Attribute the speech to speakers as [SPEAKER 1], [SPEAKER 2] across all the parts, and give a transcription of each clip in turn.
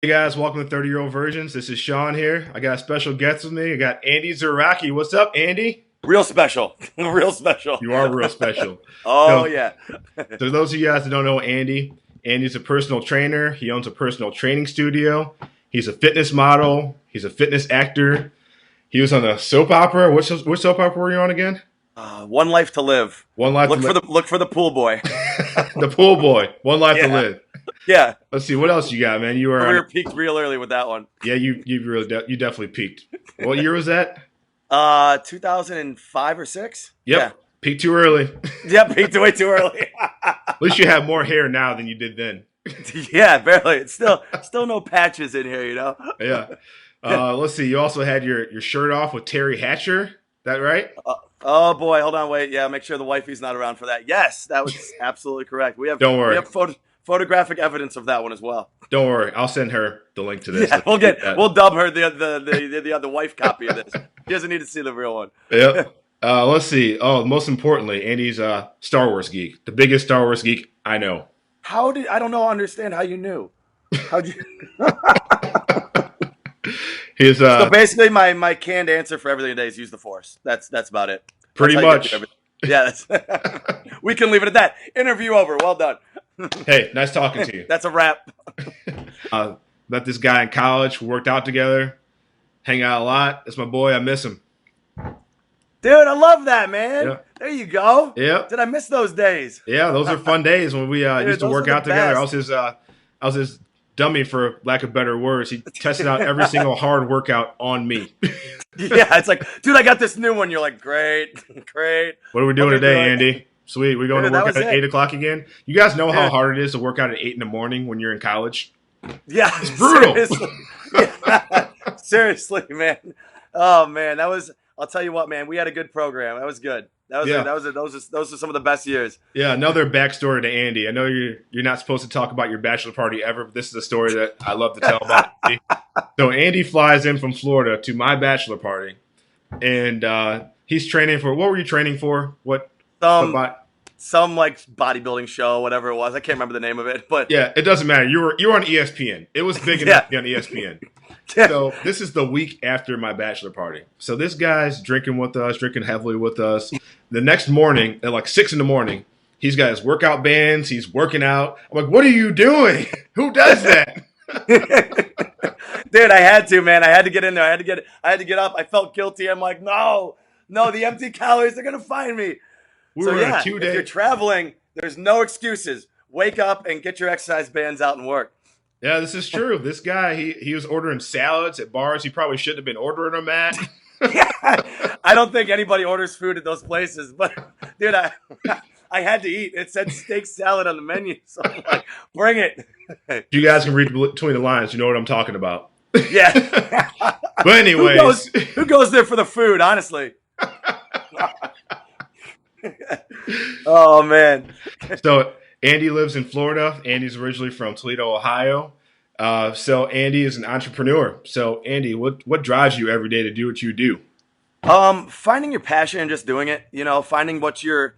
[SPEAKER 1] Hey guys, welcome to 30-Year-Old Virgins. This is Sean here. I got a special guest with me. I got Andy Sziraki. What's up, Andy?
[SPEAKER 2] Real special. Real special.
[SPEAKER 1] You are real special.
[SPEAKER 2] Oh,
[SPEAKER 1] So,
[SPEAKER 2] yeah.
[SPEAKER 1] to those of you guys that don't know Andy, Andy's a personal trainer. He owns a personal training studio. He's a fitness model. He's a fitness actor. He was on a soap opera. Which soap opera were you on again?
[SPEAKER 2] One Life to Live.
[SPEAKER 1] One Life to Live.
[SPEAKER 2] Look for the pool boy.
[SPEAKER 1] The Pool Boy. One Life to
[SPEAKER 2] Yeah.
[SPEAKER 1] Live.
[SPEAKER 2] Yeah.
[SPEAKER 1] Let's see. What else you got, man? You were
[SPEAKER 2] Career peaked real early with that one.
[SPEAKER 1] yeah, you definitely peaked. What year was that?
[SPEAKER 2] 2005 or 6?
[SPEAKER 1] Yep. Peaked too early.
[SPEAKER 2] Yeah, peaked way too early.
[SPEAKER 1] At least you have more hair now than you did then.
[SPEAKER 2] Yeah, barely. It's still no patches in here, you know?
[SPEAKER 1] Yeah. Let's see. You also had your shirt off with Terry Hatcher. That right?
[SPEAKER 2] Oh boy, hold on, wait. Yeah, make sure the wifey's not around for that. Yes, that was absolutely correct.
[SPEAKER 1] Don't worry.
[SPEAKER 2] We have photographic evidence of that one as well.
[SPEAKER 1] Don't worry. I'll send her the link to this.
[SPEAKER 2] Yeah, we'll dub her the wife copy of this. She doesn't need to see the real one.
[SPEAKER 1] Yep. Let's see. Oh, most importantly, Andy's a Star Wars geek. The biggest Star Wars geek I know.
[SPEAKER 2] I don't know, understand how you knew. How'd you? So basically, my canned answer for everything today is use the Force. That's about it.
[SPEAKER 1] Pretty much.
[SPEAKER 2] Yeah, we can leave it at that. Interview over. Well done.
[SPEAKER 1] Hey, nice talking to you.
[SPEAKER 2] That's a wrap.
[SPEAKER 1] Met this guy in college. We worked out together. Hang out a lot. That's my boy. I miss him.
[SPEAKER 2] Dude, I love that, man.
[SPEAKER 1] Yeah.
[SPEAKER 2] There you go.
[SPEAKER 1] Yep.
[SPEAKER 2] Did I miss those days?
[SPEAKER 1] Yeah, those are fun days when we used to
[SPEAKER 2] those
[SPEAKER 1] work
[SPEAKER 2] are the
[SPEAKER 1] out together.
[SPEAKER 2] best.
[SPEAKER 1] I was his dummy, for lack of better words. He tested out every single hard workout on me.
[SPEAKER 2] Yeah, it's like, dude, I got this new one. You're like, great.
[SPEAKER 1] What are we doing today, Andy? Sweet. We're going to work out at 8 o'clock again. You guys know how hard it is to work out at 8 in the morning when you're in college?
[SPEAKER 2] Yeah.
[SPEAKER 1] It's brutal.
[SPEAKER 2] Seriously. Yeah. Seriously, man. Oh, man. I'll tell you what, man. We had a good program. That was good. Those are some of the best years.
[SPEAKER 1] Yeah, another backstory to Andy. I know you're not supposed to talk about your bachelor party ever, but this is a story that I love to tell about Andy. So Andy flies in from Florida to my bachelor party, and he's training for, what were you training for?
[SPEAKER 2] Some like bodybuilding show, whatever it was. I can't remember the name of it, but
[SPEAKER 1] yeah, it doesn't matter. You were on ESPN. It was big enough to be on ESPN. So this is the week after my bachelor party. So this guy's drinking with us, drinking heavily with us. The next morning, at like 6 in the morning, he's got his workout bands. He's working out. I'm like, what are you doing? Who does that?
[SPEAKER 2] Dude, I had to, man. I had to get in there. I had to get up. I felt guilty. I'm like, no, the empty calories, they're going to find me.
[SPEAKER 1] We were on a 2-day.
[SPEAKER 2] If you're traveling, there's no excuses. Wake up and get your exercise bands out and work.
[SPEAKER 1] Yeah, this is true. This guy, he was ordering salads at bars he probably shouldn't have been ordering them at.
[SPEAKER 2] Yeah, I don't think anybody orders food at those places, but dude, I had to eat. It said steak salad on the menu, so I'm like, bring it.
[SPEAKER 1] You guys can read between the lines. You know what I'm talking about.
[SPEAKER 2] Yeah.
[SPEAKER 1] But anyways.
[SPEAKER 2] Who goes there for the food, honestly? Oh, man.
[SPEAKER 1] So Andy lives in Florida. Andy's originally from Toledo, Ohio. So Andy is an entrepreneur. So Andy, what drives you every day to do what you do?
[SPEAKER 2] Finding your passion and just doing it. You know, finding what you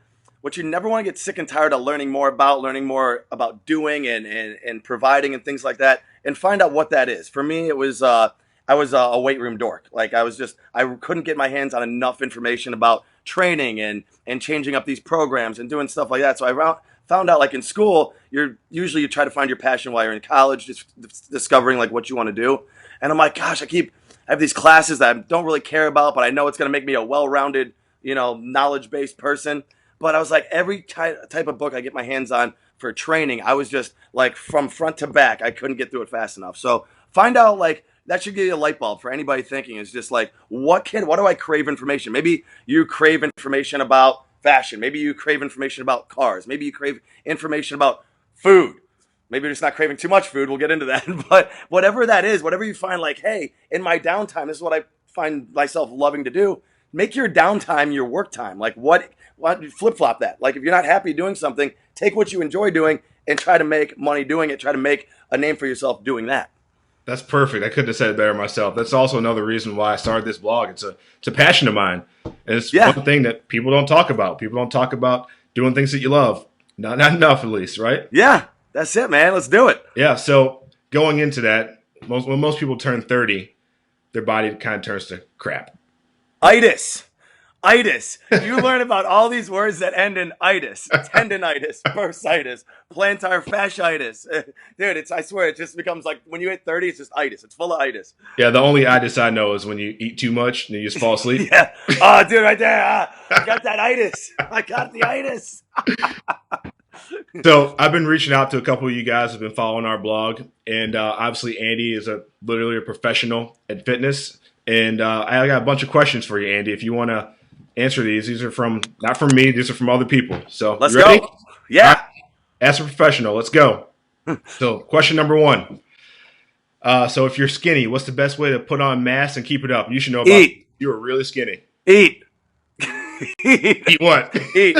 [SPEAKER 2] never want to get sick and tired of learning more about doing and providing and things like that, and find out what that is. For me, it was I was a weight room dork. Like I couldn't get my hands on enough information about training and changing up these programs and doing stuff like that. So I found out, like in school, you try to find your passion while you're in college, just discovering like what you want to do. And I'm like, gosh, I have these classes that I don't really care about, but I know it's going to make me a well-rounded, knowledge-based person. But I was like, every type of book I get my hands on for training, I was just like from front to back, I couldn't get through it fast enough. So find out, like, that should give you a light bulb for anybody thinking. Is just like, what do I crave information? Maybe you crave information about fashion. Maybe you crave information about cars. Maybe you crave information about food. Maybe you're just not craving too much food. We'll get into that. But whatever that is, whatever you find, like, hey, in my downtime, this is what I find myself loving to do. Make your downtime your work time. Like, what flip-flop that. Like, if you're not happy doing something, take what you enjoy doing and try to make money doing it. Try to make a name for yourself doing that.
[SPEAKER 1] That's perfect. I couldn't have said it better myself. That's also another reason why I started this blog. It's a passion of mine. And it's one thing that people don't talk about. People don't talk about doing things that you love. Not enough, at least, right?
[SPEAKER 2] Yeah, that's it, man. Let's do it.
[SPEAKER 1] Yeah, so going into that, when most people turn 30, their body kind of turns to crap.
[SPEAKER 2] Itis. Itis. You learn about all these words that end in itis. Tendinitis, bursitis, plantar fasciitis. Dude, I swear, it just becomes like when you hit 30, it's just itis. It's full of itis.
[SPEAKER 1] Yeah, the only itis I know is when you eat too much and you just fall asleep.
[SPEAKER 2] Yeah. Oh, dude, right there. I got that itis. I got the itis.
[SPEAKER 1] So I've been reaching out to a couple of you guys who've been following our blog. And obviously, Andy is literally a professional at fitness. And I got a bunch of questions for you, Andy, if you want to answer these. These are not from me. These are from other people. So
[SPEAKER 2] let's
[SPEAKER 1] you ready?
[SPEAKER 2] go. Yeah.
[SPEAKER 1] Right. Ask a professional. Let's go. So question number 1. So if you're skinny, what's the best way to put on mass and keep it up? You should know about
[SPEAKER 2] Eat.
[SPEAKER 1] You are really skinny.
[SPEAKER 2] Eat.
[SPEAKER 1] Eat what?
[SPEAKER 2] Eat.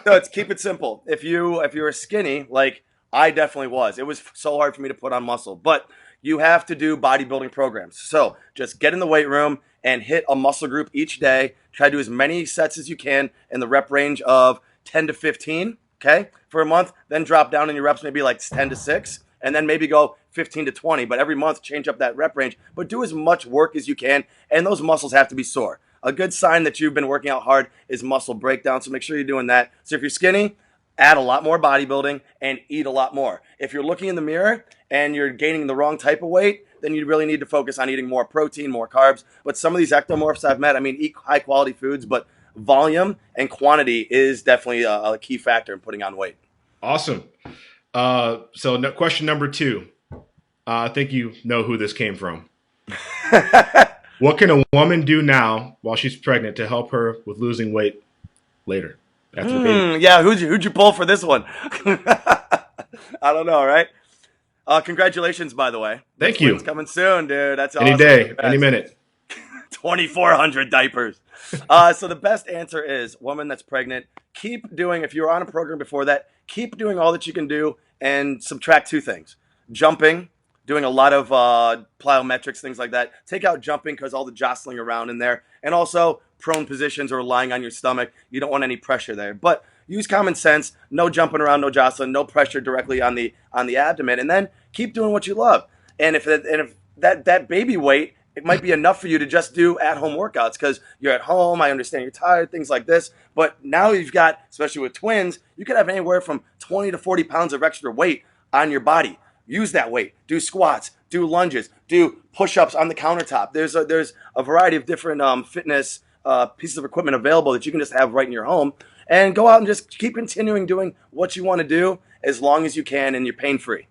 [SPEAKER 2] No, keep it simple. If you're skinny, like I definitely was, it was so hard for me to put on muscle. But you have to do bodybuilding programs. So just get in the weight room and hit a muscle group each day. Try to do as many sets as you can in the rep range of 10 to 15, okay, for a month. Then drop down in your reps, maybe like 10 to 6, and then maybe go 15 to 20. But every month, change up that rep range. But do as much work as you can, and those muscles have to be sore. A good sign that you've been working out hard is muscle breakdown, so make sure you're doing that. So if you're skinny, add a lot more bodybuilding and eat a lot more. If you're looking in the mirror and you're gaining the wrong type of weight, then you really need to focus on eating more protein, more carbs. But some of these ectomorphs I've met, I mean, eat high quality foods, but volume and quantity is definitely a key factor in putting on weight.
[SPEAKER 1] Awesome. Question number 2. I think you know who this came from. What can a woman do now while she's pregnant to help her with losing weight later? After the baby?
[SPEAKER 2] Yeah, who'd you pull for this one? I don't know, right? Congratulations, by the way.
[SPEAKER 1] Thank you.
[SPEAKER 2] It's coming soon, dude. That's awesome.
[SPEAKER 1] Any day, any minute.
[SPEAKER 2] 2,400 diapers. So the best answer is, woman that's pregnant, keep doing, if you were on a program before that, keep doing all that you can do and subtract 2 things. Jumping, doing a lot of plyometrics, things like that. Take out jumping because all the jostling around in there. And also prone positions or lying on your stomach. You don't want any pressure there. But use common sense. No jumping around, no jostling, no pressure directly on the abdomen. And then keep doing what you love. And if that baby weight, it might be enough for you to just do at-home workouts because you're at home. I understand you're tired, things like this. But now you've got, especially with twins, you could have anywhere from 20 to 40 pounds of extra weight on your body. Use that weight. Do squats. Do lunges. Do push-ups on the countertop. There's a variety of different fitness pieces of equipment available that you can just have right in your home. And go out and just keep continuing doing what you want to do as long as you can, and you're pain-free.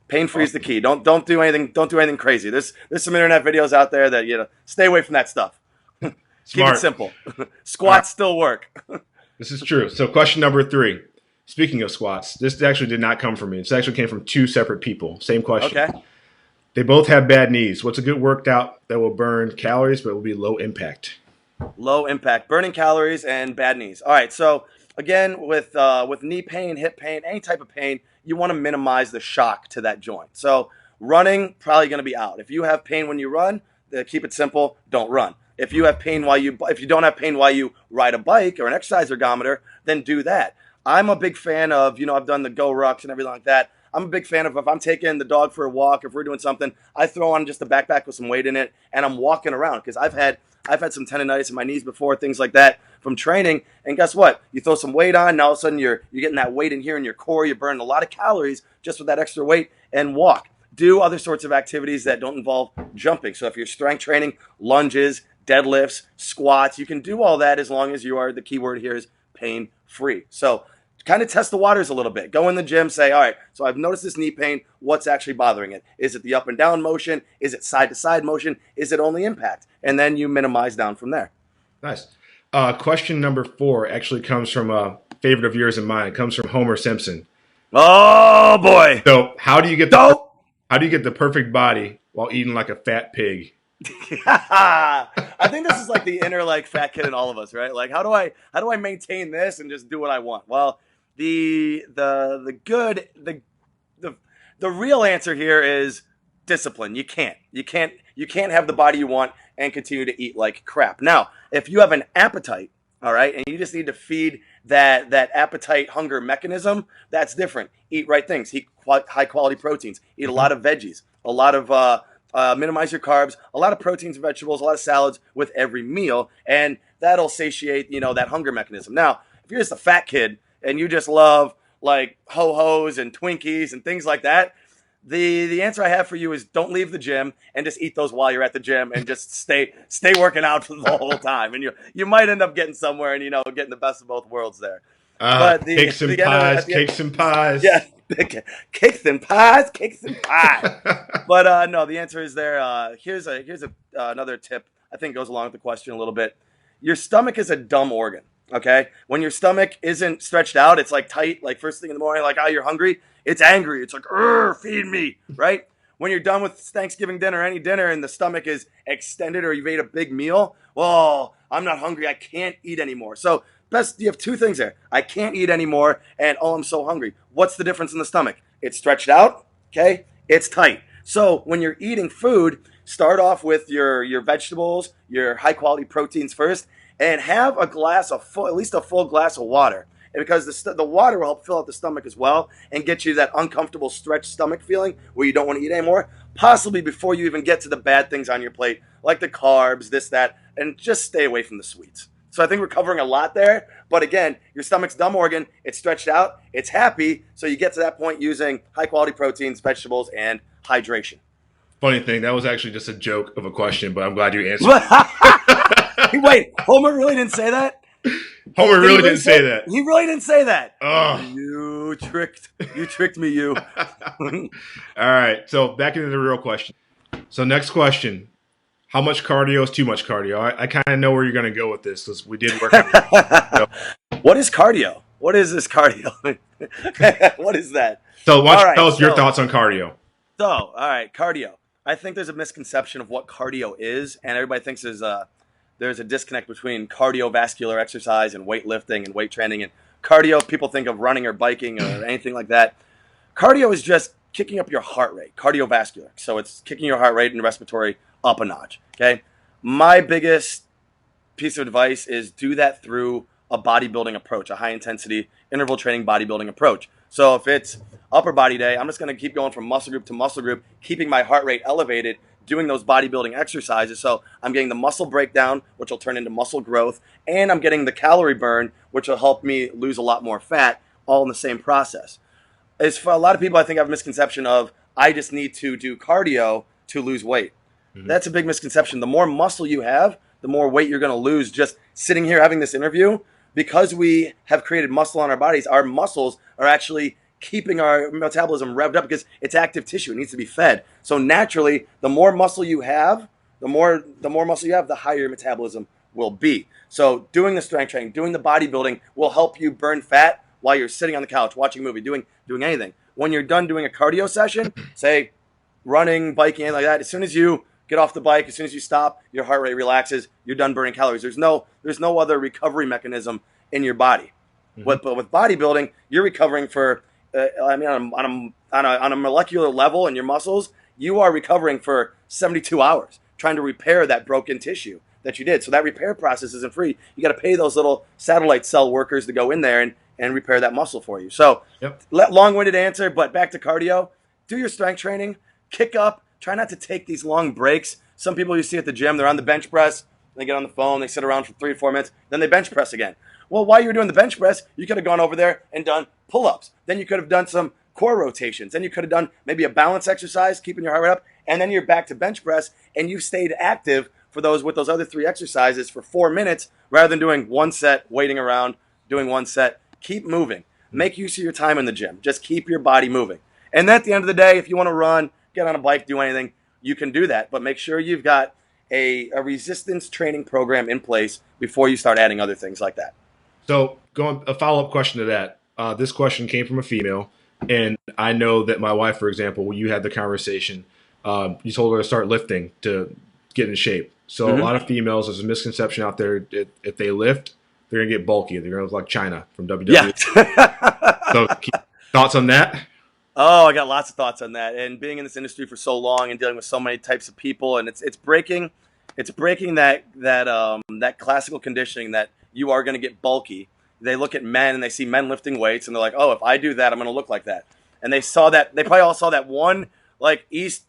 [SPEAKER 2] Pain-free is the key. Don't do anything. Don't do anything crazy. There's some internet videos out there that stay away from that stuff. Keep it simple. Squats still work.
[SPEAKER 1] This is true. So question number 3. Speaking of squats, this actually did not come from me. This actually came from 2 separate people. Same question.
[SPEAKER 2] Okay.
[SPEAKER 1] They both have bad knees. What's a good workout that will burn calories but will be low impact?
[SPEAKER 2] Low impact, burning calories and bad knees. All right. So again, with knee pain, hip pain, any type of pain, you want to minimize the shock to that joint. So running, probably going to be out. If you have pain when you run, keep it simple. Don't run. If you have pain if you don't have pain while you ride a bike or an exercise ergometer, then do that. I'm a big fan of, I've done the Go Rucks and everything like that. I'm a big fan of if I'm taking the dog for a walk, if we're doing something, I throw on just a backpack with some weight in it and I'm walking around because I've had some tendonitis in my knees before, things like that from training. And guess what? You throw some weight on, and all of a sudden you're getting that weight in here in your core. You're burning a lot of calories just with that extra weight, and walk. Do other sorts of activities that don't involve jumping. So if you're strength training, lunges, deadlifts, squats, you can do all that as long as you are, the key word here is pain-free. So kind of test the waters a little bit. Go in the gym, say, all right, so I've noticed this knee pain. What's actually bothering it? Is it the up and down motion? Is it side to side motion? Is it only impact? And then you minimize down from there.
[SPEAKER 1] Nice. Question number 4 actually comes from a favorite of yours and mine. It comes from Homer Simpson.
[SPEAKER 2] Oh boy.
[SPEAKER 1] So how do you get the perfect body while eating like a fat pig?
[SPEAKER 2] I think this is like the inner fat kid in all of us, right? Like how do I maintain this and just do what I want? Well, the real answer here is discipline. You can't have the body you want and continue to eat like crap. Now, if you have an appetite, all right, and you just need to feed that appetite hunger mechanism, that's different. Eat right things. Eat high quality proteins. Eat a lot of veggies. a lot of minimize your carbs, a lot of proteins and vegetables, a lot of salads with every meal, and that'll satiate, that hunger mechanism. Now, if you're just a fat kid and you just love like ho-hos and Twinkies and things like that, the answer I have for you is don't leave the gym and just eat those while you're at the gym and just stay working out for the whole time. And you might end up getting somewhere and, getting the best of both worlds there. But
[SPEAKER 1] cakes and pies.
[SPEAKER 2] Yeah, cakes and pies. But no, the answer is there. Here's another tip I think goes along with the question a little bit. Your stomach is a dumb organ. Okay, when your stomach isn't stretched out, it's like tight. Like first thing in the morning, like you're hungry. It's angry. It's like, feed me, right? When you're done with Thanksgiving dinner, any dinner, and the stomach is extended or you've ate a big meal, well, I'm not hungry. I can't eat anymore. So you have two things there. I can't eat anymore, and I'm so hungry. What's the difference in the stomach? It's stretched out, okay? It's tight. So when you're eating food, start off with your vegetables, your high-quality proteins first, and have at least a full glass of water. And because the water will help fill out the stomach as well and get you that uncomfortable stretched stomach feeling where you don't want to eat anymore, possibly before you even get to the bad things on your plate, like the carbs, this, that, and just stay away from the sweets. So I think we're covering a lot there. But again, your stomach's dumb organ. It's stretched out. It's happy. So you get to that point using high-quality proteins, vegetables, and hydration.
[SPEAKER 1] Funny thing, that was actually just a joke of a question, but I'm glad you answered.
[SPEAKER 2] Wait, Homer really didn't say that?
[SPEAKER 1] Homer really didn't say that.
[SPEAKER 2] He really didn't say that.
[SPEAKER 1] Oh.
[SPEAKER 2] You tricked me, you.
[SPEAKER 1] All right, so back into the real question. So next question. How much cardio is too much cardio? I kind of know where you're going to go with this because we did work on it.
[SPEAKER 2] What is cardio? What is this cardio? What is that?
[SPEAKER 1] So why don't you tell us your thoughts on cardio?
[SPEAKER 2] So, all right, cardio. I think there's a misconception of what cardio is, and everybody thinks there's a disconnect between cardiovascular exercise and weightlifting and weight training. And cardio, people think of running or biking or anything like that. Cardio is just kicking up your heart rate, cardiovascular. So it's kicking your heart rate and respiratory up a notch, okay? My biggest piece of advice is do that through a bodybuilding approach, a high-intensity interval training bodybuilding approach. So if it's upper body day, I'm just going to keep going from muscle group to muscle group, keeping my heart rate elevated, doing those bodybuilding exercises. So I'm getting the muscle breakdown, which will turn into muscle growth, and I'm getting the calorie burn, which will help me lose a lot more fat, all in the same process. As for a lot of people, I think have a misconception of, I just need to do cardio to lose weight. Mm-hmm. That's a big misconception. The more muscle you have, the more weight you're going to lose just sitting here having this interview. Because we have created muscle on our bodies, our muscles are actually keeping our metabolism revved up because it's active tissue. It needs to be fed. So naturally, the more muscle you have, the higher your metabolism will be. So doing the strength training, doing the bodybuilding will help you burn fat while you're sitting on the couch, watching a movie, doing anything. When you're done doing a cardio session, say running, biking, anything like that, as soon as you get off the bike, as soon as you stop, your heart rate relaxes, you're done burning calories. There's no other recovery mechanism in your body. Mm-hmm. But with bodybuilding, you're recovering for, on a molecular level in your muscles, you are recovering for 72 hours, trying to repair that broken tissue that you did. So that repair process isn't free. You got to pay those little satellite cell workers to go in there and repair that muscle for you. So long-winded answer, but back to cardio. Do your strength training, kick up. Try not to take these long breaks. Some people you see at the gym, they're on the bench press, they get on the phone, they sit around for 3 or 4 minutes, then they bench press again. Well, while you were doing the bench press, you could have gone over there and done pull-ups. Then you could have done some core rotations. Then you could have done maybe a balance exercise, keeping your heart rate up, and then you're back to bench press, and you've stayed active with those other 3 exercises for 4 minutes rather than doing one set, waiting around, doing one set. Keep moving. Make use of your time in the gym. Just keep your body moving. And at the end of the day, if you want to run, get on a bike, do anything, you can do that. But make sure you've got a resistance training program in place before you start adding other things like that.
[SPEAKER 1] So a follow-up question to that. This question came from a female, and I know that my wife, for example, when you had the conversation, you told her to start lifting to get in shape. So A lot of females, there's a misconception out there, if they lift, they're going to get bulky. They're going to look like China from WWE. Yeah. So thoughts on that?
[SPEAKER 2] Oh, I got lots of thoughts on that. And being in this industry for so long and dealing with so many types of people, and it's breaking that classical conditioning that you are going to get bulky. They look at men and they see men lifting weights and they're like, oh, if I do that, I'm going to look like that. And they probably all saw that one like East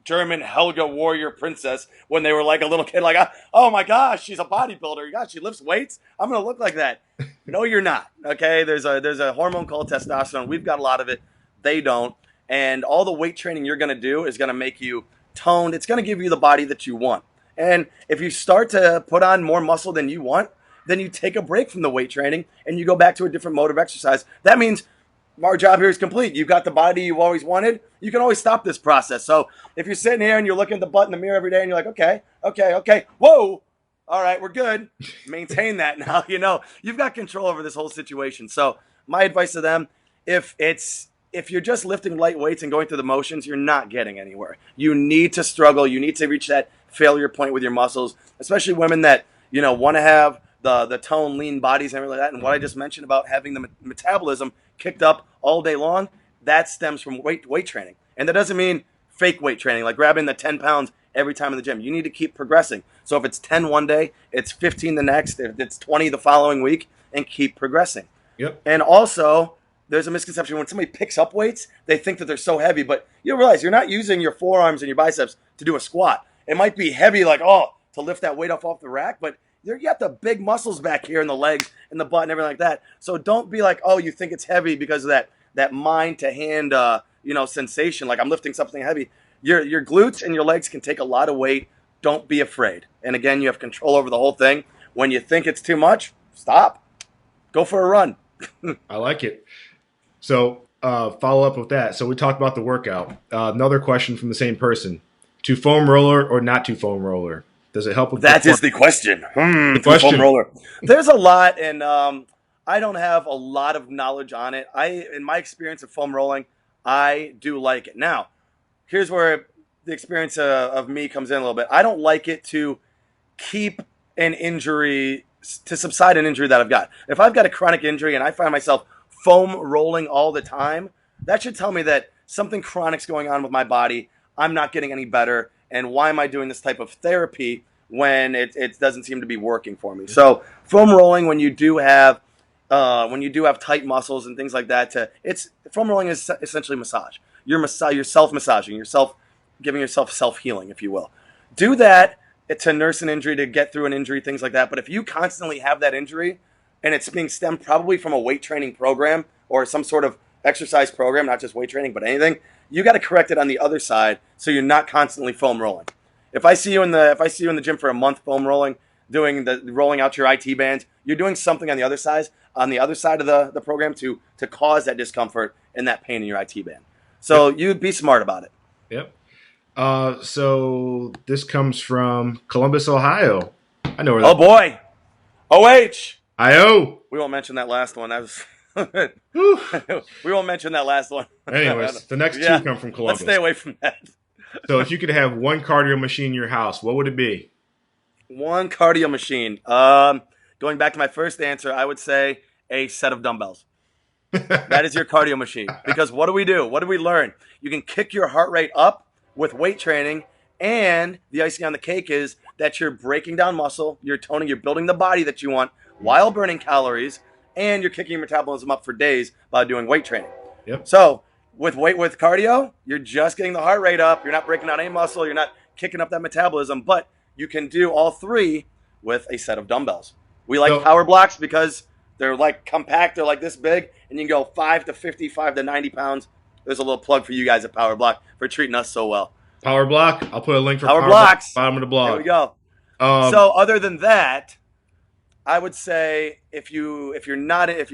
[SPEAKER 2] German Helga warrior princess when they were like a little kid, like, oh my gosh, she's a bodybuilder. Gosh, she lifts weights. I'm going to look like that. No, you're not. Okay. There's a hormone called testosterone. We've got a lot of it. They don't. And all the weight training you're going to do is going to make you toned. It's going to give you the body that you want. And if you start to put on more muscle than you want, then you take a break from the weight training and you go back to a different mode of exercise. That means our job here is complete. You've got the body you always wanted. You can always stop this process. So if you're sitting here and you're looking at the butt in the mirror every day and you're like, okay, whoa, all right, we're good. Maintain that now. You've got control over this whole situation. So my advice to them, if you're just lifting light weights and going through the motions, you're not getting anywhere. You need to struggle. You need to reach that failure point with your muscles, especially women that, want to have the tone, lean bodies and everything like that. And what I just mentioned about having the metabolism kicked up all day long, that stems from weight training. And that doesn't mean fake weight training, like grabbing the 10 pounds every time in the gym. You need to keep progressing. So if it's 10 one day, it's 15 the next, if it's 20 the following week, and keep progressing.
[SPEAKER 1] Yep.
[SPEAKER 2] And also, there's a misconception when somebody picks up weights, they think that they're so heavy, but you realize you're not using your forearms and your biceps to do a squat. It might be heavy, like, to lift that weight off the rack, but you got the big muscles back here in the legs and the butt and everything like that. So don't be like, you think it's heavy because of that mind to hand, sensation. Like I'm lifting something heavy. Your glutes and your legs can take a lot of weight. Don't be afraid. And again, you have control over the whole thing. When you think it's too much, stop. Go for a run.
[SPEAKER 1] I like it. So follow up with that. So we talked about the workout. Another question from the same person: to foam roller or not to foam roller? Does it help with
[SPEAKER 2] that? Is the question.
[SPEAKER 1] The question.
[SPEAKER 2] Foam roller. There's a lot, and I don't have a lot of knowledge on it. In my experience of foam rolling, I do like it. Now, here's where the experience of me comes in a little bit. I don't like it to keep an injury, to subside an injury that I've got. If I've got a chronic injury and I find myself foam rolling all the time, that should tell me that something chronic's going on with my body. I'm not getting any better. And why am I doing this type of therapy when it doesn't seem to be working for me? So foam rolling, when you do have tight muscles and things like that, foam rolling is essentially massage. You're self-massaging, giving yourself self-healing, if you will. Do that to nurse an injury, to get through an injury, things like that. But if you constantly have that injury and it's being stemmed probably from a weight training program or some sort of exercise program, not just weight training, but anything, you got to correct it on the other side so you're not constantly foam rolling. If I see you in the gym for a month foam rolling, rolling out your IT bands, you're doing something on the other side of the program to cause that discomfort and that pain in your IT band. So you'd be smart about it.
[SPEAKER 1] Yep. So this comes from Columbus, Ohio. I know where that.
[SPEAKER 2] Oh boy. OH.
[SPEAKER 1] IO.
[SPEAKER 2] We won't mention that last one. We won't mention that last one.
[SPEAKER 1] Anyways, the next two come from Columbus.
[SPEAKER 2] Let's stay away from that.
[SPEAKER 1] So if you could have one cardio machine in your house, what would it be?
[SPEAKER 2] One cardio machine. Going back to my first answer, I would say a set of dumbbells. That is your cardio machine. Because what do we do? What do we learn? You can kick your heart rate up with weight training, and the icing on the cake is that you're breaking down muscle, you're toning, you're building the body that you want while burning calories, and you're kicking your metabolism up for days by doing weight training.
[SPEAKER 1] Yep.
[SPEAKER 2] So with cardio, you're just getting the heart rate up. You're not breaking down any muscle. You're not kicking up that metabolism, but you can do all three with a set of dumbbells. We like power blocks because they're like compact. They're like this big, and you can go 5 to 50, 5 to 90 pounds. There's a little plug for you guys at Powerblock for treating us so well.
[SPEAKER 1] Powerblock. I'll put a link for
[SPEAKER 2] Powerblocks.
[SPEAKER 1] Bottom of the blog.
[SPEAKER 2] There we go. So other than that, I would say if you're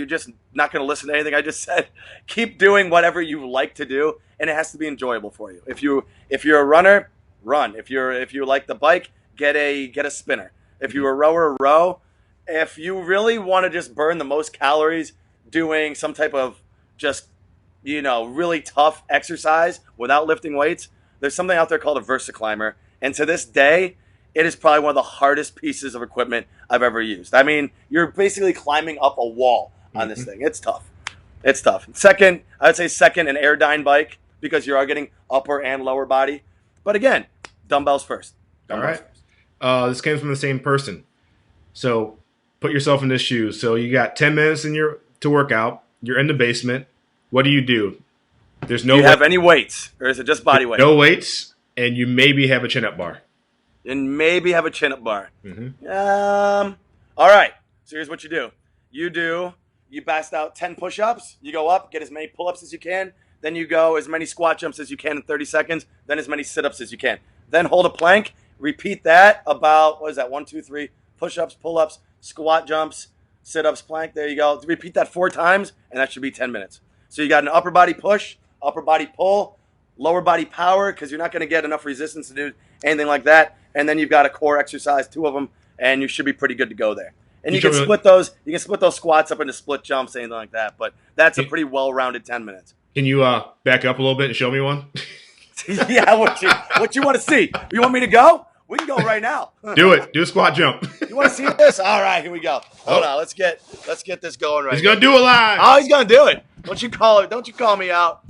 [SPEAKER 2] just not going to listen to anything I just said, keep doing whatever you like to do, and it has to be enjoyable for you. If you're a runner, run. If you like the bike, get a spinner. If you're a rower, row. If you really want to just burn the most calories doing some type of just really tough exercise without lifting weights, there's something out there called a VersaClimber, and to this day, it is probably one of the hardest pieces of equipment I've ever used. I mean, you're basically climbing up a wall on this thing. It's tough. It's tough. I would say second, an Airdyne bike, because you are getting upper and lower body. But again, dumbbells first.
[SPEAKER 1] All right. This came from the same person. So put yourself in his shoes. So you got 10 minutes to work out. You're in the basement. What do you do? Do you
[SPEAKER 2] have any weights, or is it just body weight?
[SPEAKER 1] No weights. And you maybe have a chin-up bar.
[SPEAKER 2] And maybe have a chin-up bar.
[SPEAKER 1] Mm-hmm.
[SPEAKER 2] All right. So here's what you do. You bust out 10 push-ups. You go up, get as many pull-ups as you can. Then you go as many squat jumps as you can in 30 seconds. Then as many sit-ups as you can. Then hold a plank. Repeat that about, 1, 2, 3, push-ups, pull-ups, squat jumps, sit-ups, plank. There you go. Repeat that 4 times, and that should be 10 minutes. So you got an upper body push, upper body pull, lower body power, because you're not going to get enough resistance to do anything like that. And then you've got a core exercise, 2 of them, and you should be pretty good to go there. And you can split those. You can split those squats up into split jumps, anything like that. But that's a pretty well-rounded 10 minutes.
[SPEAKER 1] Can you back up a little bit and show me one?
[SPEAKER 2] Yeah, what you want to see? You want me to go? We can go right now.
[SPEAKER 1] Do it. Do a squat jump.
[SPEAKER 2] You want to see this? All right, here we go. Hold on. Let's get this going right.
[SPEAKER 1] He's gonna do it live.
[SPEAKER 2] Oh, he's gonna do it. Don't you call me out.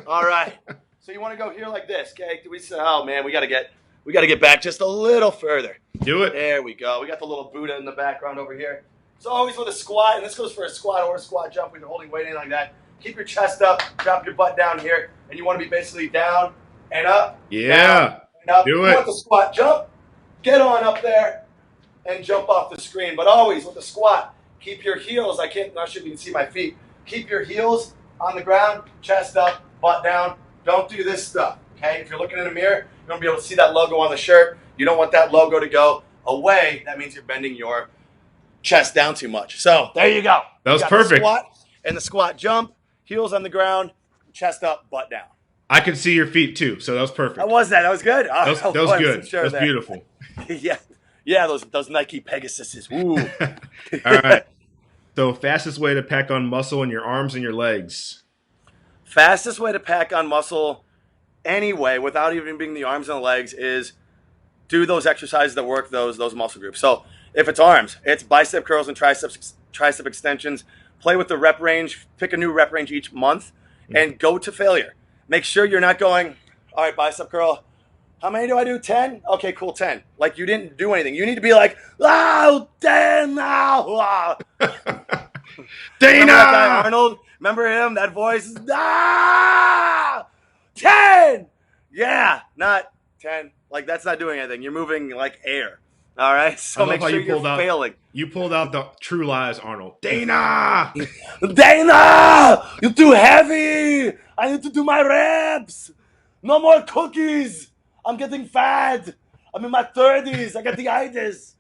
[SPEAKER 2] All right. So you want to go here like this, okay? Oh man, we gotta get back just a little further.
[SPEAKER 1] Do it.
[SPEAKER 2] There we go. We got the little Buddha in the background over here. So always with a squat, and this goes for a squat or a squat jump when you're holding weight, anything like that. Keep your chest up, drop your butt down here, and you want to be basically down and up.
[SPEAKER 1] Yeah.
[SPEAKER 2] Down and up.
[SPEAKER 1] Do
[SPEAKER 2] You
[SPEAKER 1] it.
[SPEAKER 2] want the squat jump, get on up there, and jump off the screen. But always with the squat, keep your heels. Not sure if you can see my feet. Keep your heels on the ground, chest up, butt down. Don't do this stuff. Okay? If you're looking in a mirror, you're gonna be able to see that logo on the shirt. You don't want that logo to go away. That means you're bending your chest down too much. So there you go.
[SPEAKER 1] That was perfect.
[SPEAKER 2] The squat and the squat jump, heels on the ground, chest up, butt down.
[SPEAKER 1] I could see your feet too, so that was perfect.
[SPEAKER 2] How was that? That was good.
[SPEAKER 1] That was good. That was beautiful.
[SPEAKER 2] Yeah. Those Nike Pegasuses. Ooh.
[SPEAKER 1] All right. So fastest way to pack on muscle in your arms and your legs.
[SPEAKER 2] Fastest way to pack on muscle anyway, without even being the arms and the legs, is do those exercises that work those muscle groups. So if it's arms, it's bicep curls and tricep extensions. Play with the rep range. Pick a new rep range each month and go to failure. Make sure you're not going, all right, bicep curl. How many do I do? 10? Okay, cool, 10. Like you didn't do anything. You need to be like, 10 now.
[SPEAKER 1] Dana!
[SPEAKER 2] Remember that guy Arnold? Remember him? That voice? 10! Yeah, not 10. Like that's not doing anything. You're moving like air. All right? So make sure you're failing.
[SPEAKER 1] You pulled out the True Lies, Arnold. Dana!
[SPEAKER 2] Dana! You're too heavy! I need to do my reps! No more cookies! I'm getting fat! I'm in my 30s! I got the itis!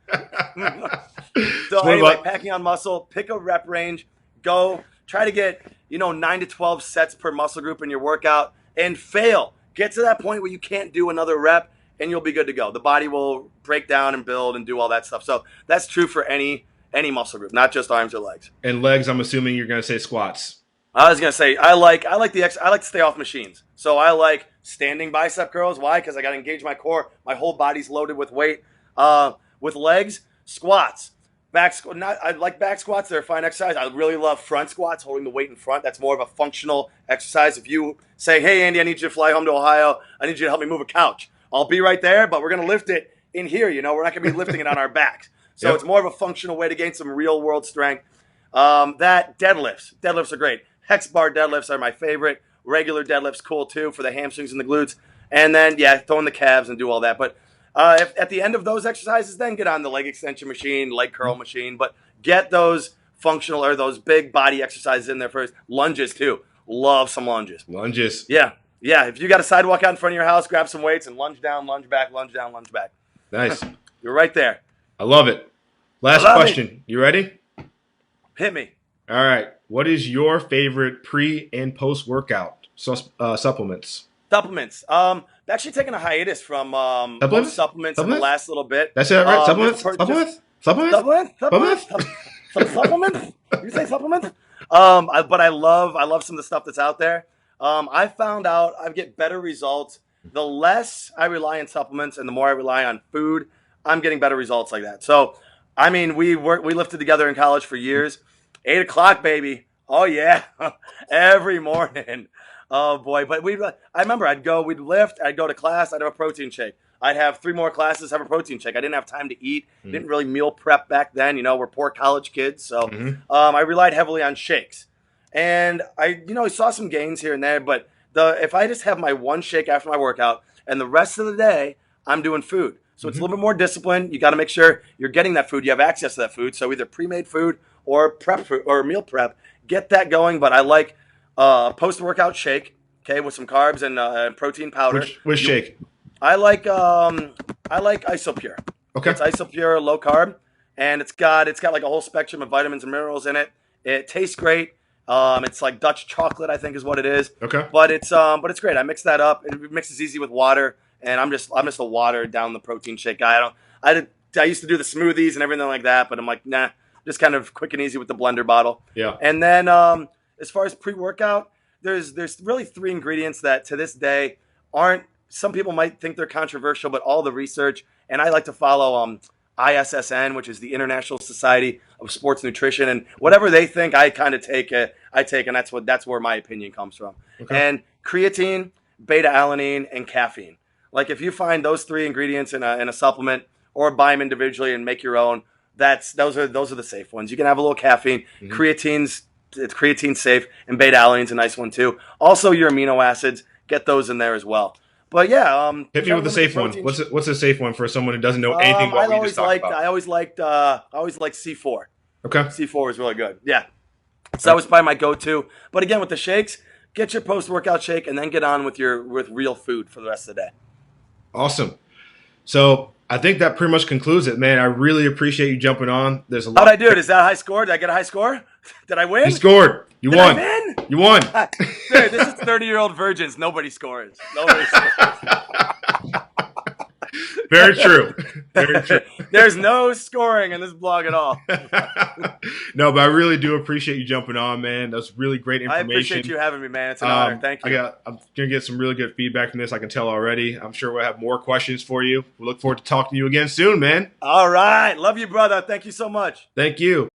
[SPEAKER 2] So anyway, packing on muscle, pick a rep range, go, try to get, 9 to 12 sets per muscle group in your workout, and fail. Get to that point where you can't do another rep, and you'll be good to go. The body will break down and build and do all that stuff. So that's true for any muscle group, not just arms or legs.
[SPEAKER 1] And legs, I'm assuming you're going to say squats.
[SPEAKER 2] I was gonna say I like to stay off machines. So I like standing bicep curls. Why? Because I got to engage my core. My whole body's loaded with weight. With legs, squats. I like back squats. They're a fine exercise. I really love front squats, holding the weight in front. That's more of a functional exercise. If you say, "Hey Andy, I need you to fly home to Ohio. I need you to help me move a couch," I'll be right there. But we're gonna lift it in here. We're not gonna be lifting it on our backs. So It's more of a functional way to gain some real world strength. That deadlifts are great. Hex bar deadlifts are my favorite. Regular deadlifts, cool too, for the hamstrings and the glutes. And then, throwing the calves and do all that. But if at the end of those exercises, then get on the leg extension machine, leg curl machine. But get those functional or those big body exercises in there first. Lunges too. Love some lunges.
[SPEAKER 1] Lunges.
[SPEAKER 2] Yeah. If you got a sidewalk out in front of your house, grab some weights and lunge down, lunge back, lunge down, lunge back.
[SPEAKER 1] Nice.
[SPEAKER 2] You're right there.
[SPEAKER 1] I love it. Last question. You ready?
[SPEAKER 2] Hit me.
[SPEAKER 1] All right. What is your favorite pre and post workout supplements?
[SPEAKER 2] Supplements. Actually taking a hiatus from most supplements in the last little bit.
[SPEAKER 1] That's it, right? Supplements?
[SPEAKER 2] Supplements? You say supplements? But I love some of the stuff that's out there. I found out I get better results. The less I rely on supplements and the more I rely on food, I'm getting better results like that. So, I mean, we lifted together in college for years. 8 o'clock, baby. Oh, yeah. Every morning. Oh, boy. But I remember we'd lift, I'd go to class, I'd have a protein shake. I'd have 3 more classes, have a protein shake. I didn't have time to eat. Didn't really meal prep back then. We're poor college kids. So I relied heavily on shakes. And I saw some gains here and there. But if I just have my one shake after my workout, And the rest of the day, I'm doing food. So it's a little bit more disciplined. You got to make sure you're getting that food. You have access to that food. So either pre-made food or prep food or meal prep. Get that going. But I like post-workout shake, okay, with some carbs and protein powder.
[SPEAKER 1] Which shake?
[SPEAKER 2] I like Isopure.
[SPEAKER 1] Okay.
[SPEAKER 2] It's Isopure low carb, and it's got like a whole spectrum of vitamins and minerals in it. It tastes great. It's like Dutch chocolate, I think, is what it is.
[SPEAKER 1] Okay.
[SPEAKER 2] But it's great. I mix that up. It mixes easy with water, and I'm just a water down the protein shake guy. I used to do the smoothies and everything like that, but I'm like, nah, just kind of quick and easy with the blender bottle.
[SPEAKER 1] Yeah.
[SPEAKER 2] And then as far as pre-workout, there's really 3 ingredients that to this day aren't. Some people might think they're controversial, but all the research, and I like to follow ISSN, which is the International Society of Sports Nutrition, and whatever they think, I kind of take it. And that's where my opinion comes from. Okay. And creatine, beta-alanine, and caffeine. Like if you find those 3 ingredients in a supplement, or buy them individually and make your own, those are the safe ones. You can have a little caffeine. Mm-hmm. Creatine's safe, and beta-alanine's a nice one too. Also, your amino acids, get those in there as well. But yeah,
[SPEAKER 1] hit me with the safe one. What's a safe one for someone who doesn't know anything about what we just talked about?
[SPEAKER 2] I always liked C4.
[SPEAKER 1] Okay.
[SPEAKER 2] C4 is really good. Yeah. So that was probably my go-to. But again, with the shakes, get your post-workout shake and then get on with real food for the rest of the day.
[SPEAKER 1] Awesome. So I think that pretty much concludes it, man. I really appreciate you jumping on. There's a lot.
[SPEAKER 2] How'd I do it? Is that a high score? Did I get a high score? Did I win?
[SPEAKER 1] You scored. You won.
[SPEAKER 2] I win?
[SPEAKER 1] You won.
[SPEAKER 2] Dude, this is 30-year-old virgins. Nobody scores.
[SPEAKER 1] Very true. Very true.
[SPEAKER 2] There's no scoring in this blog at all.
[SPEAKER 1] No, but I really do appreciate you jumping on, man. That's really great information.
[SPEAKER 2] I appreciate you having me, man. It's an honor. Thank you.
[SPEAKER 1] I'm going to get some really good feedback from this. I can tell already. I'm sure we'll have more questions for you. We look forward to talking to you again soon, man.
[SPEAKER 2] All right. Love you, brother. Thank you so much.
[SPEAKER 1] Thank you.